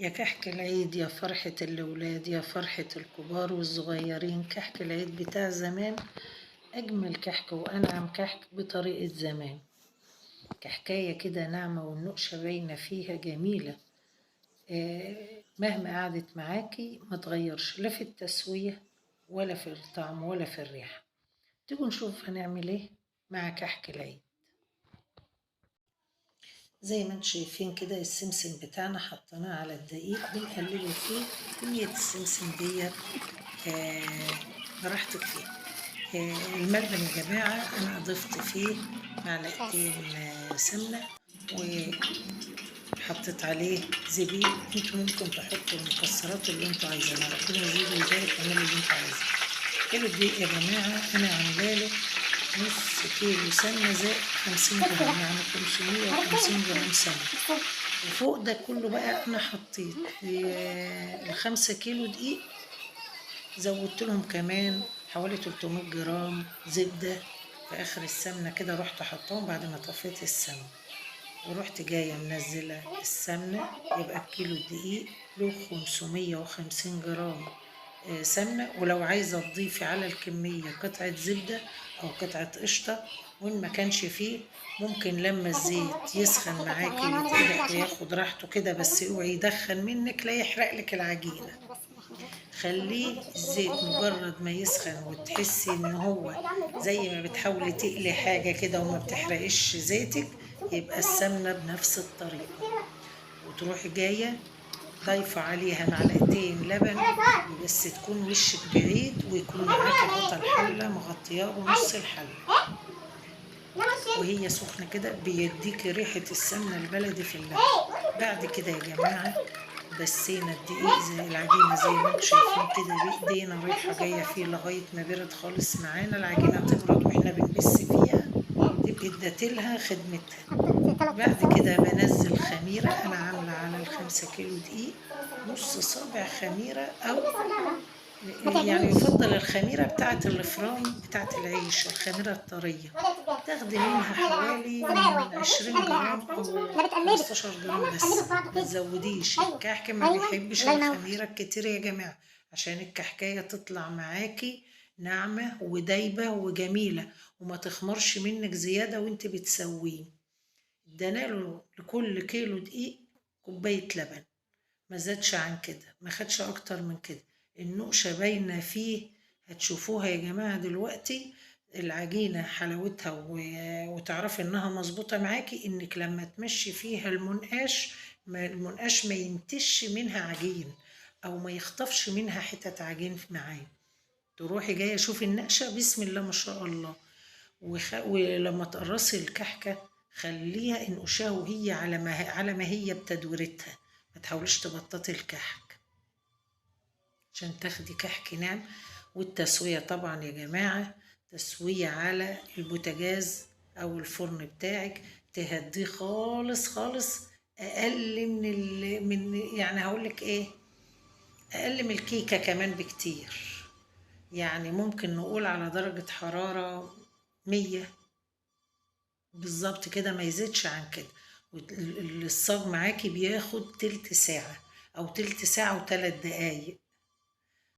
يا كحك العيد يا فرحة الأولاد يا فرحة الكبار والصغيرين، كحك العيد بتاع زمان أجمل كحك وأنعم كحك بطريقة زمان. كحكاية كده ناعمة والنقشة باينة فيها جميلة. مهما قعدت معاكي ما تغيرش لا في التسوية ولا في الطعم ولا في الريحة. تيجوا نشوف هنعمل ايه مع كحك العيد. زي ما انتم شايفين كده السمسم بتاعنا حطيناه على الدقيق بنقلبه فيه. كمية السمسم دي براحتك فيه. الملبن يا جماعة أنا ضفت فيه معلقتين سمنة، وحطيت عليه زبيب. انتوا ممكن تحطوا المكسرات اللي انتوا عايزينها، ربنا يزيد ويبارك، اعملوا اللي انتوا عايزينه. كيلو دقيق يا جماعة أنا عاملاله نص كيلو سمنة زائد 50 جرام، يعني 550 جرام سمنة. وفوق ده كله بقى أنا حطيت ل5 كيلو دقيق، زودت لهم كمان حوالي 300 جرام زبدة في آخر السمنة كده. رحت حطهم بعد ما طفيت السمنة، ورحت جاية منزلة السمنة. يبقى الكيلو الدقيق له 550 جرام سمنة. ولو عايزة تضيفي على الكمية قطعة زبدة أو قطعة قشطة، وإن ما كانش فيه ممكن لما الزيت يسخن معاكي ويتقلق وياخد راحته كده، بس اوعي يدخن منك لا يحرق لك العجينة. خليه الزيت مجرد ما يسخن وتحسي ان هو زي ما بتحاولي تقلي حاجة كده وما بتحرقش زيتك، يبقى السمنة بنفس الطريقة. وتروحي جاية ضايفة عليها معلقتين لبن، بس تكون وشك بعيد ويكون معاكي غطا الحلة مغطياه بنص الحلة، وهي سخنة كده بيديكي ريحة السمنة البلدي في اللبن. بعد كده يا جماعة بسينا الدقيق زي العجينة زي ما انتم شايفين كده بإيدينا رايحة جاية فيه لغاية ما برد خالص معانا. العجينة تبرد واحنا بنبس فيها تبقى اديتلها خدمتها. بعد كده بنزل خميرة. أنا عاملة على ال5 كيلو دقيق نص صابع خميرة، أو يعني يفضل الخميرة بتاعة الفران بتاعة العيش، الخميرة الطرية. تاخدي منها حوالي من 20 جرام أو 15 جرام بس، ما تزوديش. الكحك ما بيحبش الخميرة الكتير يا جماعة، عشان الكحكاية تطلع معاكي ناعمة ودايبة وجميلة وما تخمرش منك زيادة وانت بتسويه. ادانا لكل كيلو دقيق كوباية لبن، ما زادش عن كده، ما خدش اكتر من كده. النقشة باينة فيه، هتشوفوها يا جماعة دلوقتي. العجينة حلاوتها وتعرفي انها مظبوطة معاكي انك لما تمشي فيها المنقاش، المنقاش ما ينتش منها عجين او ما يخطفش منها حتة عجين معاه. تروحي جاية شوفي النقشة بسم الله ما شاء الله. ولما تقرصي الكحكة خليها انقشاها وهي على ما هي بتدورتها، ما تحاوليش تبططي الكحك عشان تاخدي كحك ناعم. والتسوية طبعا يا جماعة تسوية على البوتاجاز أو الفرن بتاعك، تهديه خالص خالص. أقل من يعني هقولك إيه، أقل من الكيكة كمان بكتير. يعني ممكن نقول على درجة حرارة 100 بالظبط كده، ما يزيدش عن كده. الصاج معاكي بياخد تلت ساعة أو تلت ساعة و3 دقايق.